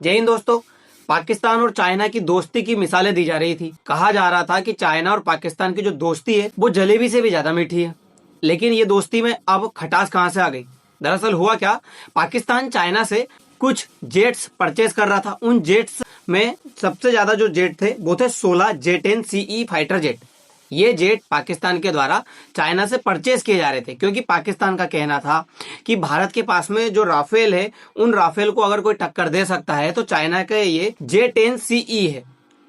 जय हिंद दोस्तों। पाकिस्तान और चाइना की दोस्ती की मिसालें दी जा रही थी। कहा जा रहा था कि चाइना और पाकिस्तान की जो दोस्ती है वो जलेबी से भी ज्यादा मीठी है। लेकिन ये दोस्ती में अब खटास कहां से आ गई? दरअसल हुआ क्या, पाकिस्तान चाइना से कुछ जेट्स परचेज कर रहा था। उन जेट्स में सबसे ज्यादा जो जेट थे वो थे 16 J-10CE फाइटर जेट। ये जेट पाकिस्तान के द्वारा चाइना से परचेज किए जा रहे थे, क्योंकि पाकिस्तान का कहना था कि भारत के पास में जो राफेल है, उन राफेल को अगर कोई टक्कर दे सकता है तो चाइना का ये J-10CE है।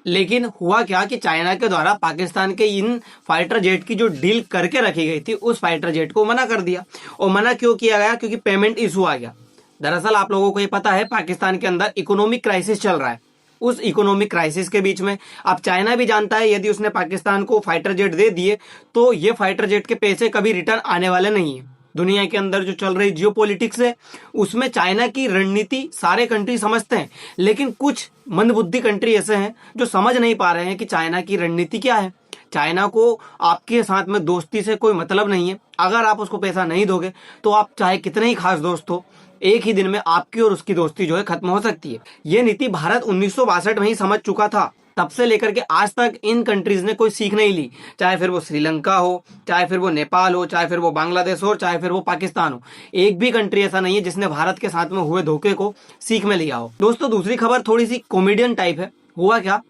लेकिन हुआ क्या कि चाइना के द्वारा पाकिस्तान के इन फाइटर जेट की जो डील करके रखी गई थी, उस फाइटर जेट को मना कर दिया। और मना क्यों किया गया? क्योंकि पेमेंट इशू आ गया। दरअसल आप लोगों को ये पता है, पाकिस्तान के अंदर इकोनॉमिक क्राइसिस चल रहा है। उस इकोनॉमिक क्राइसिस के बीच में अब चाइना भी जानता है यदि उसने पाकिस्तान को फाइटर जेट दे दिए तो ये फाइटर जेट के पैसे कभी रिटर्न आने वाले नहीं है। दुनिया के अंदर जो चल रही जियोपॉलिटिक्स है, उसमें चाइना की रणनीति सारे कंट्री समझते हैं, लेकिन कुछ मंदबुद्धि कंट्री ऐसे हैं जो समझ नहीं पा रहे हैं कि चाइना की रणनीति क्या है। चाइना को आपके साथ में दोस्ती से कोई मतलब नहीं है। अगर आप उसको पैसा नहीं दोगे तो आप चाहे कितने ही खास दोस्त हो, एक ही दिन में आपकी और उसकी दोस्ती जो है खत्म हो सकती है। ये नीति भारत 1962 में ही समझ चुका था। तब से लेकर के आज तक इन कंट्रीज ने कोई सीख नहीं ली, चाहे फिर वो श्रीलंका हो, चाहे फिर वो नेपाल हो, चाहे फिर वो बांग्लादेश हो, चाहे फिर वो पाकिस्तान हो। एक भी कंट्री ऐसा नहीं है जिसने भारत के साथ में हुए धोखे को सीख में लिया हो। दोस्तों, दूसरी खबर थोड़ी सी कॉमेडियन टाइप है। हुआ क्या,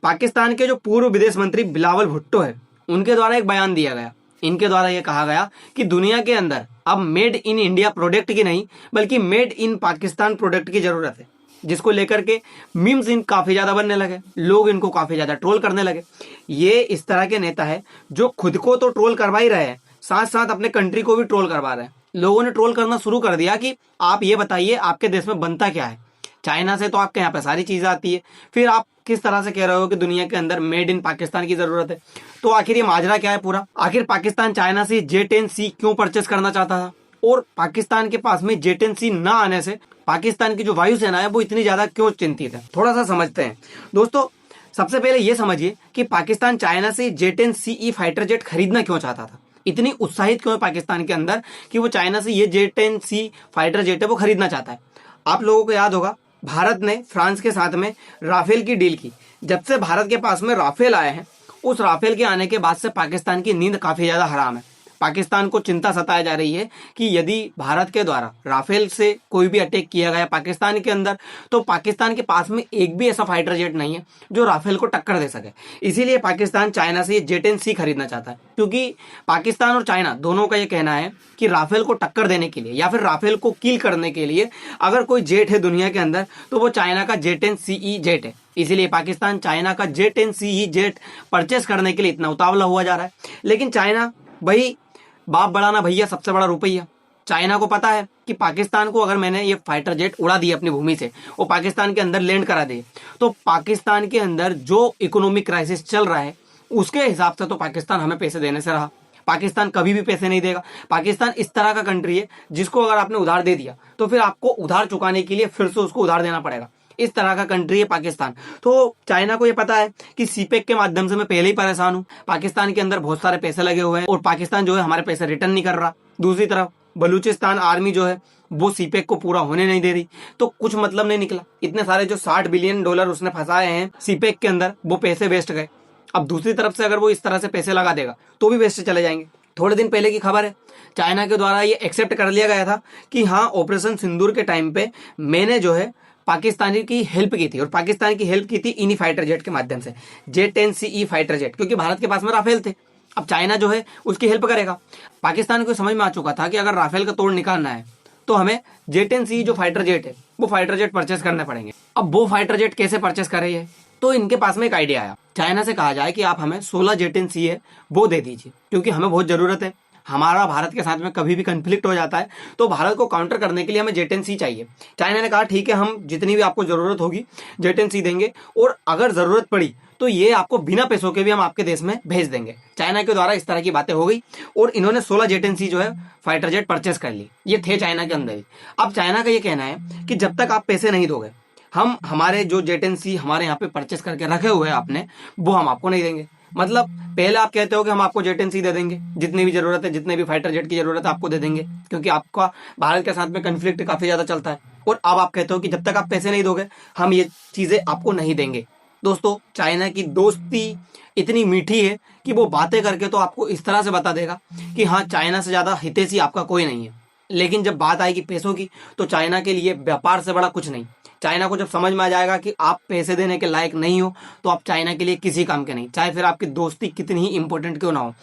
पाकिस्तान के जो पूर्व विदेश मंत्री बिलावल भुट्टो है, उनके द्वारा एक बयान दिया गया। इनके द्वारा यह कहा गया कि दुनिया के अंदर अब मेड इन इंडिया प्रोडक्ट की नहीं, बल्कि मेड इन पाकिस्तान प्रोडक्ट की जरूरत है, जिसको लेकर के मीम्स इन काफी ज्यादा बनने लगे, लोग इनको काफी ज्यादा ट्रोल करने लगे। ये इस तरह के नेता है जो खुद को तो ट्रोल करवा ही रहे हैं, साथ साथ अपने कंट्री को भी ट्रोल करवा रहे हैं। लोगों ने ट्रोल करना शुरू कर दिया कि आप ये बताइए आपके देश में बनता क्या है। चाइना से तो आपके यहाँ पे सारी चीजें आती है, फिर आप किस तरह से कह रहे हो कि दुनिया के अंदर मेड इन पाकिस्तान की जरूरत है? तो आखिर ये माजरा क्या है पूरा? आखिर पाकिस्तान चाइना से J-10C क्यों परचेस करना चाहता था? और पाकिस्तान के पास में J-10C ना आने से पाकिस्तान की जो वायुसेना है वो इतनी ज्यादा क्यों चिंतित है? थोड़ा सा समझते हैं दोस्तों। सबसे पहले ये समझिए कि पाकिस्तान चाइना से J-10CE फाइटर जेट खरीदना क्यों चाहता था। इतनी उत्साहित क्यों है पाकिस्तान के अंदर कि वो चाइना से ये J-10C फाइटर जेट है वो खरीदना चाहता है? आप लोगों को याद होगा, भारत ने फ्रांस के साथ में राफेल की डील की। जब से भारत के पास में राफेल आए हैं, उस राफेल के आने के बाद से पाकिस्तान की नींद काफी ज्यादा हराम है। पाकिस्तान को चिंता सताई जा रही है कि यदि भारत के द्वारा राफेल से कोई भी अटैक किया गया पाकिस्तान के अंदर, तो पाकिस्तान के पास में एक भी ऐसा फाइटर जेट नहीं है जो राफेल को टक्कर दे सके। इसीलिए पाकिस्तान चाइना से ये J-10C खरीदना चाहता है, क्योंकि पाकिस्तान और चाइना दोनों का ये कहना है कि राफेल को टक्कर देने के लिए या फिर राफेल को किल करने के लिए अगर कोई जेट है दुनिया के अंदर तो वो चाइना का J-10CE जेट है। इसीलिए पाकिस्तान चाइना का J-10CE जेट परचेस करने के लिए इतना उतावला हुआ जा रहा है। लेकिन चाइना, भाई बाप बड़ा ना भैया, सबसे बड़ा रुपया। चाइना को पता है कि पाकिस्तान को अगर मैंने ये फाइटर जेट उड़ा दिए अपनी भूमि से और पाकिस्तान के अंदर लैंड करा दिए, तो पाकिस्तान के अंदर जो इकोनॉमिक क्राइसिस चल रहा है उसके हिसाब से तो पाकिस्तान हमें पैसे देने से रहा। पाकिस्तान कभी भी पैसे नहीं देगा। पाकिस्तान इस तरह का कंट्री है जिसको अगर आपने उधार दे दिया तो फिर आपको उधार चुकाने के लिए फिर से उसको उधार देना पड़ेगा। इस तरह का कंट्री है पाकिस्तान। तो चाइना को ये पता है कि सीपेक के माध्यम से मैं पहले ही परेशान हूं, पाकिस्तान के अंदर बहुत सारे पैसे लगे हुए हैं और पाकिस्तान जो है हमारे पैसे रिटर्न नहीं कर रहा। दूसरी तरफ बलूचिस्तान आर्मी जो है वो सीपेक को पूरा होने नहीं दे रही, तो कुछ मतलब नहीं निकला। इतने सारे जो $60 बिलियन उसने फंसाए हैं सीपेक के अंदर, वो पैसे वेस्ट गए। अब दूसरी तरफ से अगर वो इस तरह से पैसे लगा देगा तो भी वेस्ट चले जाएंगे। थोड़े दिन पहले की खबर है, चाइना के द्वारा ये एक्सेप्ट कर लिया गया था कि हाँ, ऑपरेशन सिंदूर के टाइम पे मैंने जो है पाकिस्तानी की हेल्प की थी, और पाकिस्तान की हेल्प की थी इन्हीं फाइटर जेट के माध्यम से, J-10CE फाइटर जेट, क्योंकि भारत के पास में राफेल थे। अब चाइना जो है उसकी हेल्प करेगा। पाकिस्तान को समझ में आ चुका था कि अगर राफेल का तोड़ निकालना है तो हमें J-10CE जो फाइटर जेट है वो फाइटर जेट परचेस करने पड़ेंगे। अब वो फाइटर जेट कैसे परचेस कर रही है, तो इनके पास में एक आइडिया आया। चाइना से कहा जाए कि आप हमें 16 J-10C है वो दे दीजिए, क्योंकि हमें बहुत जरूरत है। हमारा भारत के साथ में कभी भी कंफ्लिक्ट हो जाता है तो भारत को काउंटर करने के लिए हमें J-10C चाहिए। चाइना ने कहा ठीक है, हम जितनी भी आपको जरूरत होगी J-10C देंगे, और अगर जरूरत पड़ी तो ये आपको बिना पैसों के भी हम आपके देश में भेज देंगे। चाइना के द्वारा इस तरह की बातें हो गई और इन्होंने 16 J-10C जो है फाइटर जेट परचेस कर ली। ये थे चाइना के अंदर ही। अब चाइना का ये कहना है कि जब तक आप पैसे नहीं दोगे, हम हमारे जो J-10C हमारे यहाँ पे परचेस करके रखे हुए हैं आपने, वो हम आपको नहीं देंगे। मतलब पहले आप कहते हो कि हम आपको J-10C दे देंगे, जितनी भी जरूरत है, जितने भी फाइटर जेट की जरूरत है आपको दे देंगे, क्योंकि आपका भारत के साथ में कन्फ्लिक्ट काफी ज्यादा चलता है, और अब आप कहते हो कि जब तक आप पैसे नहीं दोगे हम ये चीजें आपको नहीं देंगे। दोस्तों, चाइना की दोस्ती इतनी मीठी है कि वो बातें करके तो आपको इस तरह से बता देगा कि हाँ, चाइना से ज्यादा हितैषी आपका कोई नहीं है। लेकिन जब बात आएगी पैसों की तो चाइना के लिए व्यापार से बड़ा कुछ नहीं। चाइना को जब समझ में आ जाएगा कि आप पैसे देने के लायक नहीं हो तो आप चाइना के लिए किसी काम के नहीं, चाहे फिर आपकी दोस्ती कितनी ही इंपॉर्टेंट क्यों ना हो।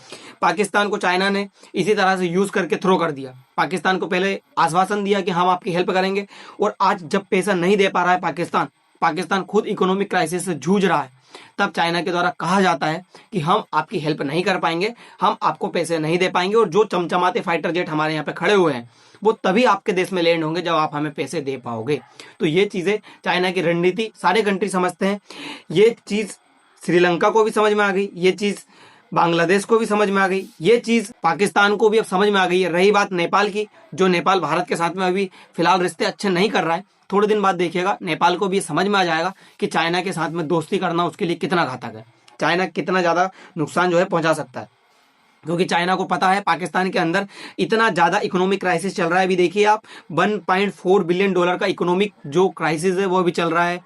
पाकिस्तान को चाइना ने इसी तरह से यूज करके थ्रो कर दिया। पाकिस्तान को पहले आश्वासन दिया कि हम आपकी हेल्प करेंगे, और आज जब पैसा नहीं दे पा रहा है पाकिस्तान, पाकिस्तान खुद इकोनॉमिक क्राइसिस से जूझ रहा है, तब चाइना के द्वारा कहा जाता है कि हम आपकी हेल्प नहीं कर पाएंगे, हम आपको पैसे नहीं दे पाएंगे, और जो चमचमाते फाइटर जेट हमारे यहाँ पे खड़े हुए हैं वो तभी आपके देश में लैंड होंगे जब आप हमें पैसे दे पाओगे। तो ये चीजें चाइना की रणनीति सारे कंट्री समझते हैं। ये चीज श्रीलंका को भी समझ में आ गई, ये चीज बांग्लादेश को भी समझ में आ गई, ये चीज पाकिस्तान को भी अब समझ में आ गई है। रही बात नेपाल की, जो नेपाल भारत के साथ में अभी फिलहाल रिश्ते अच्छे नहीं कर रहा है, थोड़े दिन बाद देखिएगा नेपाल को भी समझ में आ जाएगा कि चाइना के साथ में दोस्ती करना उसके लिए कितना घातक है, चाइना कितना ज्यादा नुकसान जो है पहुंचा सकता है। क्योंकि चाइना को पता है पाकिस्तान के अंदर इतना ज्यादा इकोनॉमिक क्राइसिस चल रहा है। अभी देखिए आप, $1.4 बिलियन का इकोनॉमिक जो क्राइसिस है वो भी चल रहा है।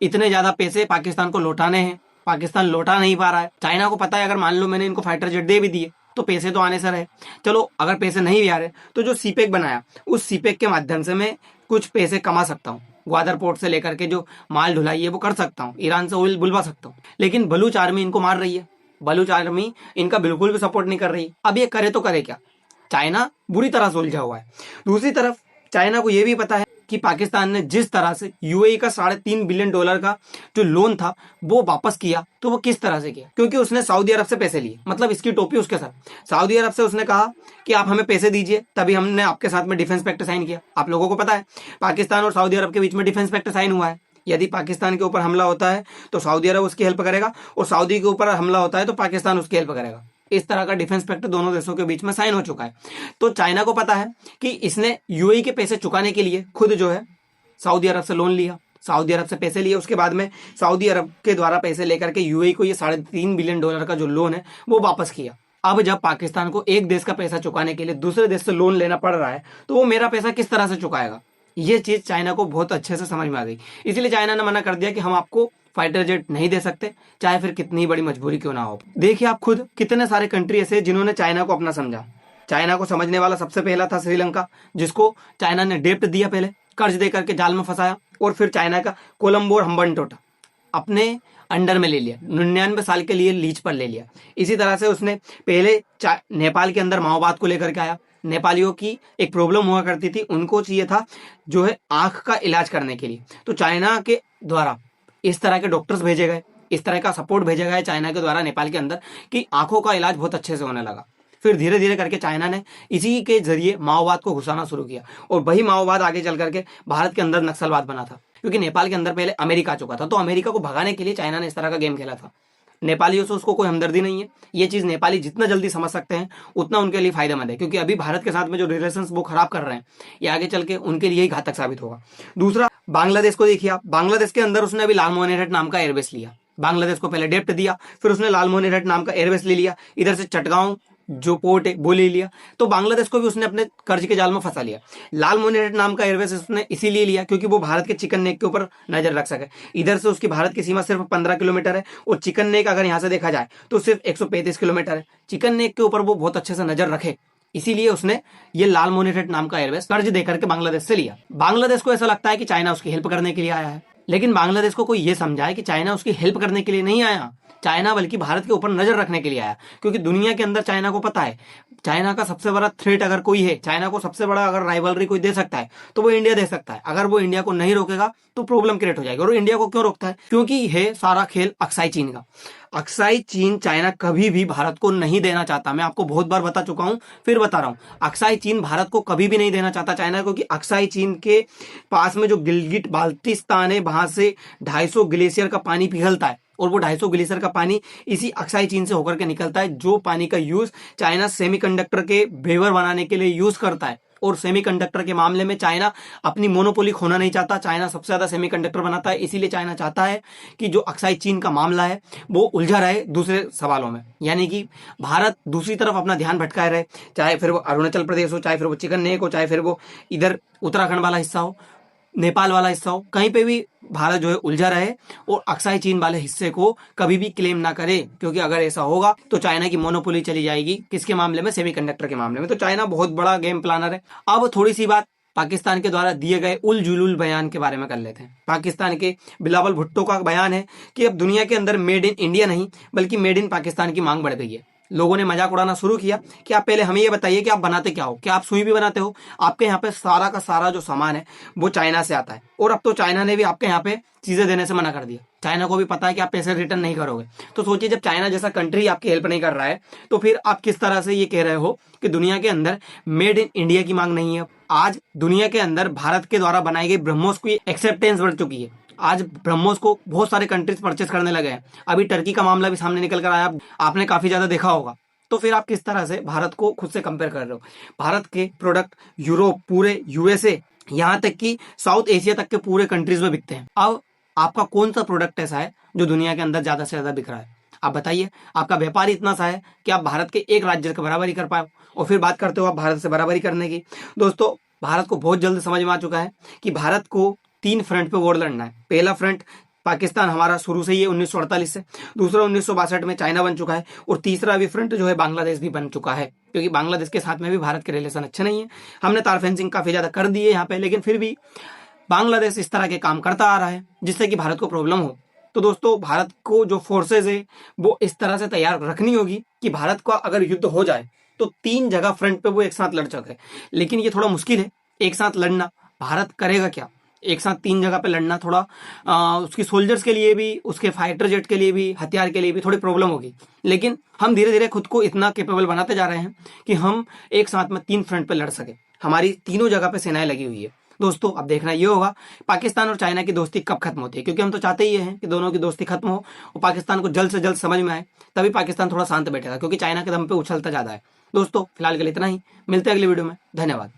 इतने ज्यादा पैसे पाकिस्तान को लौटाने हैं, पाकिस्तान लौटा नहीं पा रहा है। चाइना को पता है अगर मान लो मैंने इनको फाइटर जेट दे भी दिए तो पैसे तो आने से रहे। चलो अगर पैसे नहीं भी आ रहे तो जो सीपेक बनाया उस सीपेक के माध्यम से मैं कुछ पैसे कमा सकता हूँ। ग्वादर पोर्ट से लेकर के जो माल ढुलाई है वो कर सकता हूँ, ईरान से ऑयल बुलवा सकता हूँ। लेकिन बलूच आर्मी इनको मार रही है, बलूच आर्मी इनका बिल्कुल भी सपोर्ट नहीं कर रही। अब ये करे तो करे क्या, चाइना बुरी तरह से उलझा हुआ है। दूसरी तरफ चाइना को यह भी पता है कि पाकिस्तान ने जिस तरह से यूएई का $3.5 बिलियन का जो लोन था वो वापस किया, तो वो किस तरह से किया, क्योंकि उसने सऊदी अरब से पैसे लिए, मतलब इसकी टोपी उसके साथ। सऊदी अरब से उसने कहा कि आप हमें पैसे दीजिए, तभी हमने आपके साथ में डिफेंस पैक्ट साइन किया। आप लोगों को पता है पाकिस्तान और सऊदी अरब के बीच में डिफेंस पैक्ट साइन हुआ है। यदि पाकिस्तान के ऊपर हमला होता है तो सऊदी अरब उसकी हेल्प करेगा, और सऊदी के ऊपर हमला होता है तो पाकिस्तान उसकी हेल्प करेगा। इस तरह का डिफेंस पैक्ट दोनों देशों के बीच में साइन हो चुका है। तो चाइना को पता है कि इसने यूएई के पैसे चुकाने के लिए खुद जो है सऊदी अरब से लोन लिया, सऊदी अरब से पैसे लिए, उसके बाद में सऊदी अरब के द्वारा पैसे लेकर के यूएई को ये $3.5 बिलियन का जो लोन है वो वापस किया। अब जब पाकिस्तान को एक देश का पैसा चुकाने के लिए दूसरे देश से लोन लेना पड़ रहा है तो वो मेरा पैसा किस तरह से चुकाएगा। ये चीज चाइना को बहुत अच्छे से समझ में आ गई। इसलिए चाइना ने मना कर दिया कि हम आपको फाइटर जेट नहीं दे सकते, चाहे फिर कितनी बड़ी मजबूरी क्यों ना हो। देखिए आप खुद, कितने सारे कंट्री ऐसे जिन्होंने चाइना को अपना समझा। चाइना को समझने वाला सबसे पहला था श्रीलंका, जिसको चाइना ने डेप्ट दिया, पहले कर्ज दे करके जाल में फंसाया, और फिर चाइना का कोलंबो और हम्बनटोटा अपने अंडर में ले लिया, 99 साल के लिए लीज पर ले लिया। इसी तरह से उसने पहले नेपाल के अंदर माओवाद को लेकर के आया। नेपालियों की एक प्रॉब्लम हुआ करती थी, उनको चाहिए था जो है आंख का इलाज करने के लिए, तो चाइना के द्वारा इस तरह के डॉक्टर्स भेजे गए, इस तरह का सपोर्ट भेजा गया चाइना के द्वारा नेपाल के अंदर कि आंखों का इलाज बहुत अच्छे से होने लगा। फिर धीरे धीरे करके चाइना ने इसी के जरिए माओवाद को घुसाना शुरू किया, और वही माओवाद आगे चल करके भारत के अंदर नक्सलवाद बना था, क्योंकि नेपाल के अंदर पहले अमेरिका आ चुका था। तो अमेरिका को भगाने के लिए चाइना ने इस तरह का गेम खेला था। नेपालियों से उसको कोई हमदर्दी नहीं है। ये चीज नेपाली जितना जल्दी समझ सकते हैं उतना उनके लिए फायदेमंद है, क्योंकि अभी भारत के साथ में जो रिलेशंस वो खराब कर रहे हैं, ये आगे चल के उनके लिए ही घातक साबित होगा। दूसरा, बांग्लादेश को देखिए आप, बांग्लादेश के अंदर उसने अभी लालमोहनेरट नाम का एयरबेस लिया। बांग्लादेश को पहले डेप्ट दिया, फिर उसने लालमोहनेरट नाम का एयरबेस ले लिया, इधर से चटगांव जो पोर्ट है वो ले लिया। तो बांग्लादेश को भी उसने अपने कर्ज के जाल में फंसा लिया। लालमोहनेरट नाम का एयरबेस उसने इसीलिए लिया क्योंकि वो भारत के चिकन नेक के ऊपर नजर रख सके। इधर से उसकी भारत की सीमा सिर्फ 15 किलोमीटर है, और चिकन नेक अगर यहाँ से देखा जाए तो सिर्फ 135 किलोमीटर है। चिकन नेक के ऊपर वो बहुत अच्छे से नजर रखे, इसीलिए उसने ये लालमोहनेरट नाम का एयरबेस कर्ज देकर के बांग्लादेश से लिया। बांग्लादेश को ऐसा लगता है कि चाइना उसकी हेल्प करने के लिए आया है, लेकिन बांग्लादेश को कोई ये समझाए कि चाइना उसकी हेल्प करने के लिए नहीं आया, चाइना बल्कि भारत के ऊपर नजर रखने के लिए आया। क्योंकि दुनिया के अंदर चाइना को पता है, चाइना का सबसे बड़ा थ्रेट अगर कोई है, चाइना को सबसे बड़ा अगर राइवलरी कोई दे सकता है तो वो इंडिया दे सकता है। अगर वो इंडिया को नहीं रोकेगा तो प्रॉब्लम क्रिएट हो जाएगी। और इंडिया को क्यों रोकता है? क्योंकि है सारा खेल अक्साई चीन का। अक्साई चीन चाइना कभी भी भारत को नहीं देना चाहता। मैं आपको बहुत बार बता चुका हूं, फिर बता रहा हूं, अक्साई चीन भारत को कभी भी नहीं देना चाहता चाइना को। कि अक्साई चीन के पास में जो गिलगिट बाल्टिस्तान है, वहां से 250 ग्लेशियर का पानी पिघलता है, और वो 250 ग्लेशियर का पानी इसी अक्साई चीन से होकर के निकलता है, जो पानी का यूज चाइना सेमीकंडक्टर के वेवर बनाने के लिए यूज करता है। और सेमीकंडक्टर के मामले में चाइना अपनी मोनोपोली खोना नहीं चाहता। चाइना सबसे ज्यादा सेमीकंडक्टर बनाता है, इसीलिए चाइना चाहता है कि जो अक्साई चीन का मामला है वो उलझा रहे दूसरे सवालों में, यानी कि भारत दूसरी तरफ अपना ध्यान भटकाए रहे, चाहे फिर वो अरुणाचल प्रदेश हो, चाहे फिर वो चिकन नेक हो, चाहे फिर वो इधर उत्तराखंड वाला हिस्सा हो। नेपाल वाला हिस्सा हो, कहीं पे भी भारत जो है उलझा रहे और अक्साई चीन वाले हिस्से को कभी भी क्लेम ना करे, क्योंकि अगर ऐसा होगा तो चाइना की मोनोपोली चली जाएगी। किसके मामले में? सेमीकंडक्टर के मामले में। तो चाइना बहुत बड़ा गेम प्लानर है। अब थोड़ी सी बात पाकिस्तान के द्वारा दिए गए उल जुलूल बयान के बारे में कर लेते हैं। पाकिस्तान के बिलावल भुट्टो का बयान है कि अब दुनिया के अंदर मेड इन इंडिया नहीं बल्कि मेड इन पाकिस्तान की मांग बढ़ गई है। लोगों ने मजाक उड़ाना शुरू किया कि आप पहले हमें ये बताइए कि आप बनाते क्या हो, क्या आप सुई भी बनाते हो? आपके यहाँ पे सारा का सारा जो सामान है वो चाइना से आता है, और अब तो चाइना ने भी आपके यहाँ पे चीजें देने से मना कर दिया। चाइना को भी पता है कि आप पैसे रिटर्न नहीं करोगे। तो सोचिए, जब चाइना जैसा कंट्री आपकी हेल्प नहीं कर रहा है तो फिर आप किस तरह से ये कह रहे हो कि दुनिया के अंदर मेड इन इंडिया की मांग नहीं है? आज दुनिया के अंदर भारत के द्वारा बनाई गई ब्रह्मोस की एक्सेप्टेंस बढ़ चुकी है। आज ब्रह्मोस को बहुत सारे कंट्रीज परचेस करने लगे हैं। अभी टर्की का मामला भी सामने निकल कर आया, आपने काफी ज्यादा देखा होगा। तो फिर आप किस तरह से भारत को खुद से कंपेयर कर रहे हो? भारत के प्रोडक्ट यूरोप, पूरे यूएसए, यहाँ तक कि साउथ एशिया तक के पूरे कंट्रीज में बिकते हैं। अब आपका कौन सा प्रोडक्ट ऐसा है जो दुनिया के अंदर ज्यादा से ज्यादा बिक रहा है? आप बताइए। आपका व्यापार इतना सा है कि आप भारत के एक राज्य की बराबरी कर पाए, और फिर बात करते हो आप भारत से बराबरी करने की। दोस्तों, भारत को बहुत जल्द समझ में आ चुका है कि भारत को 3 फ्रंट पे वॉर लड़ना है। पहला फ्रंट पाकिस्तान हमारा शुरू से ही है 1948 से, दूसरा 1962 में चाइना बन चुका है, और तीसरा अभी फ्रंट जो है बांग्लादेश भी बन चुका है, क्योंकि बांग्लादेश के साथ में भी भारत के रिलेशन अच्छे नहीं है। हमने तार फेंसिंग काफी ज्यादा कर दी है यहाँ पे, लेकिन फिर भी बांग्लादेश इस तरह के काम करता आ रहा है जिससे कि भारत को प्रॉब्लम हो। तो दोस्तों, भारत को जो फोर्सेज है वो इस तरह से तैयार रखनी होगी कि भारत का अगर युद्ध हो जाए तो 3 जगह फ्रंट पे वो एक साथ लड़ सके। लेकिन ये थोड़ा मुश्किल है एक साथ लड़ना। भारत करेगा क्या? एक साथ 3 जगह पे लड़ना थोड़ा उसकी सोल्जर्स के लिए भी, उसके फाइटर जेट के लिए भी, हथियार के लिए भी थोड़ी प्रॉब्लम होगी। लेकिन हम धीरे धीरे खुद को इतना कैपेबल बनाते जा रहे हैं कि हम एक साथ में 3 फ्रंट पे लड़ सके। हमारी तीनों जगह पे सेनाएं लगी हुई है। दोस्तों, अब देखना ये होगा पाकिस्तान और चाइना की दोस्ती कब खत्म होती है, क्योंकि हम तो चाहते ही हैं कि दोनों की दोस्ती खत्म हो और पाकिस्तान को जल्द से जल्द समझ में आए, तभी पाकिस्तान थोड़ा शांत बैठेगा, क्योंकि चाइना के दम पे उछलता ज्यादा है। दोस्तों, फिलहाल के लिए इतना ही। मिलते हैं अगली वीडियो में। धन्यवाद।